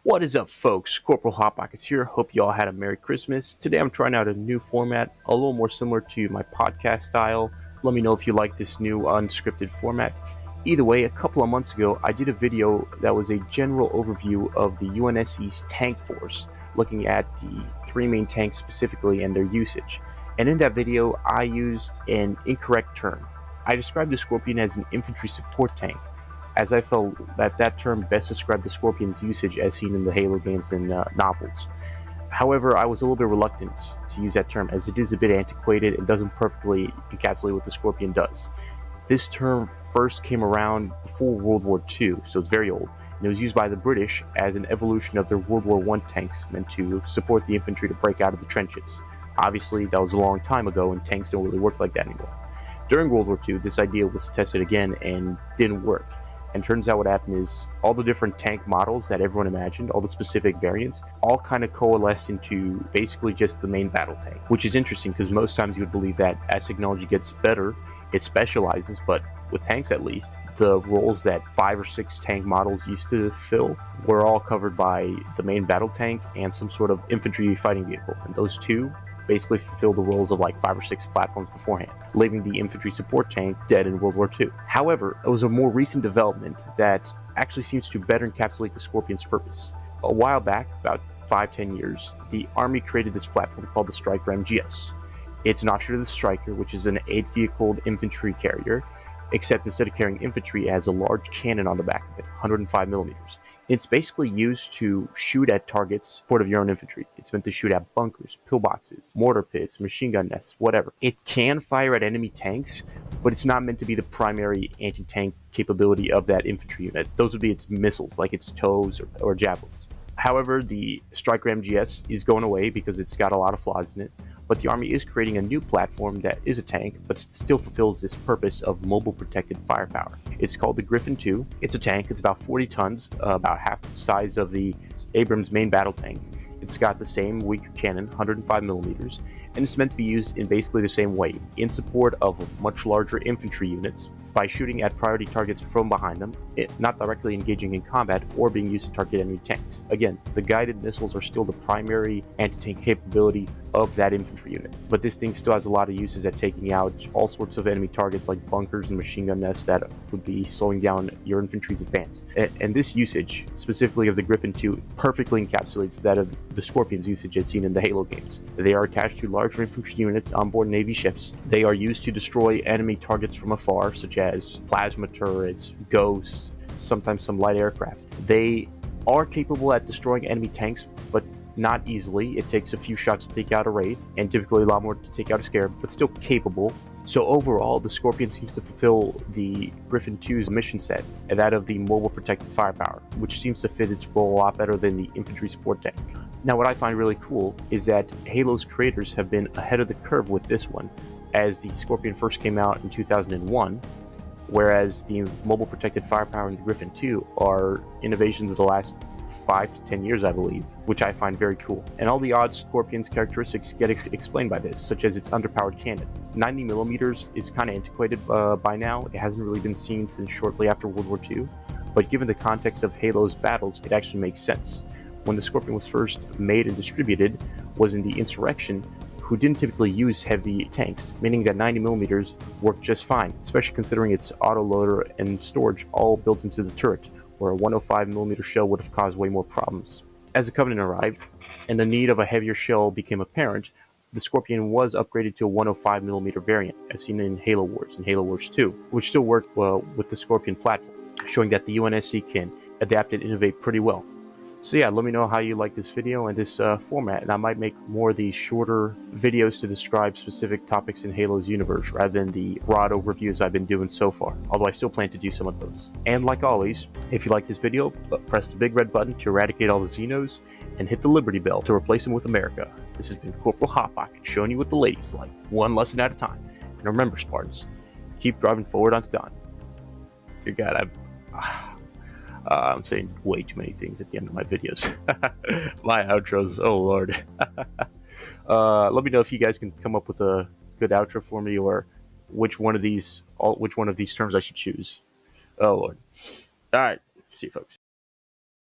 What is up, folks? Corporal Hot Pockets here. Hope you all had a Merry Christmas. Today I'm trying out a new format, a little more similar to my podcast style. Let me know if you like this new unscripted format. Either way, a couple of months ago, I did a video that was a general overview of the unsc's tank force, looking at the three main tanks specifically and their usage. And in that video, I used an incorrect term. I described the Scorpion as an infantry support tank, as I felt that that term best described the Scorpion's usage as seen in the Halo games and novels. However, I was a little bit reluctant to use that term as it is a bit antiquated and doesn't perfectly encapsulate what the Scorpion does. This term first came around before World War II, so it's very old, and it was used by the British as an evolution of their World War I tanks meant to support the infantry to break out of the trenches. Obviously, that was a long time ago and tanks don't really work like that anymore. During World War II, this idea was tested again and didn't work. And turns out what happened is all the different tank models that everyone imagined, all the specific variants, all kind of coalesced into basically just the main battle tank, which is interesting because most times you would believe that as technology gets better, it specializes, but with tanks at least, the roles that 5 or 6 tank models used to fill were all covered by the main battle tank and some sort of infantry fighting vehicle. And those two basically fulfill the roles of like 5 or 6 platforms beforehand, leaving the infantry support tank dead in World War II. However, it was a more recent development that actually seems to better encapsulate the Scorpion's purpose. A while back, about 5-10 years, the Army created this platform called the Striker MGS. It's an offshoot of the Striker, which is an 8-vehicled infantry carrier, except instead of carrying infantry, it has a large cannon on the back of it, 105 millimeters. It's basically used to shoot at targets, support of your own infantry. It's meant to shoot at bunkers, pillboxes, mortar pits, machine gun nests, whatever. It can fire at enemy tanks, but it's not meant to be the primary anti-tank capability of that infantry unit. Those would be its missiles, like its TOWs or javelins. However, the Striker MGS is going away because it's got a lot of flaws in it, but the Army is creating a new platform that is a tank, but still fulfills this purpose of mobile protected firepower. It's called the Griffin II. It's a tank. It's about 40 tons, about half the size of the Abrams main battle tank. It's got the same weaker cannon, 105 millimeters, and it's meant to be used in basically the same way, in support of much larger infantry units, by shooting at priority targets from behind them, not directly engaging in combat or being used to target enemy tanks. Again, the guided missiles are still the primary anti-tank capability of that infantry unit, but this thing still has a lot of uses at taking out all sorts of enemy targets like bunkers and machine gun nests that would be slowing down your infantry's advance. And this usage, specifically of the Griffin II, perfectly encapsulates that of the Scorpion's usage as seen in the Halo games. They are attached to larger infantry units on board Navy ships. They are used to destroy enemy targets from afar, such as plasma turrets, ghosts, sometimes some light aircraft. They are capable at destroying enemy tanks, but not easily. It takes a few shots to take out a Wraith, and typically a lot more to take out a Scarab, but still capable. So overall, the Scorpion seems to fulfill the Griffin II's mission set, and that of the mobile protected firepower, which seems to fit its role a lot better than the infantry support tank. Now, what I find really cool is that Halo's creators have been ahead of the curve with this one, as the Scorpion first came out in 2001, whereas the mobile protected firepower and the Griffin II are innovations of the last 5 to 10 years, I believe, which I find very cool. And all the odd Scorpion's characteristics get explained by this, such as its underpowered cannon. 90 millimeters is kind of antiquated by now. It hasn't really been seen since shortly after World War II, but given the context of Halo's battles, it actually makes sense. When the Scorpion was first made and distributed was in the Insurrection, who didn't typically use heavy tanks, meaning that 90 millimeters worked just fine, especially considering its autoloader and storage all built into the turret, where a 105 millimeter shell would have caused way more problems. As the Covenant arrived, and the need of a heavier shell became apparent, the Scorpion was upgraded to a 105 millimeter variant, as seen in Halo Wars and Halo Wars 2, which still worked well with the Scorpion platform, showing that the unsc can adapt and innovate pretty well. So yeah, let me know how you like this video and this format, and I might make more of these shorter videos to describe specific topics in Halo's universe rather than the broad overviews I've been doing so far, although I still plan to do some of those. And like always, if you like this video, press the big red button to eradicate all the Xenos, and hit the Liberty Bell to replace them with America. This has been Corporal Hot Pocket, showing you what the ladies like, one lesson at a time. And remember, Spartans, keep driving forward onto dawn. Dear God, I'm saying way too many things at the end of my videos. My outros, oh lord. Let me know if you guys can come up with a good outro for me, or which one of these terms I should choose. Oh lord. All right, see you folks.